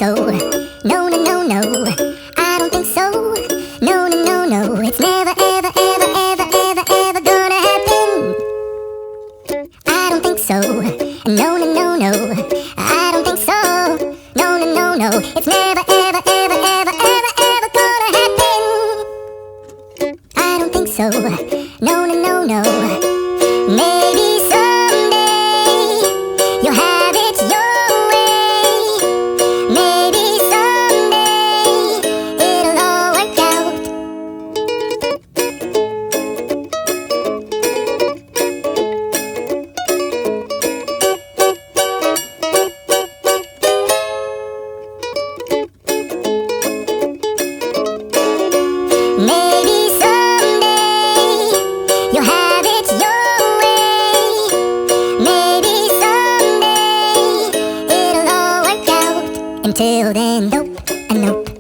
so. No, no, no, no. I don't think so. No, no, no, no. It's never, ever, ever, ever, ever, ever gonna happen. I don't think so. No, no, no, no. I don't think so. No, no, no, no. It's never, ever, ever, ever, ever, ever gonna happen. I don't think so. No, no, no, no. Maybe someday you'll have it your way. Maybe someday it'll all work out. Maybe someday you'll have it your way. Maybe someday it'll all work out. Until then, nope, and nope.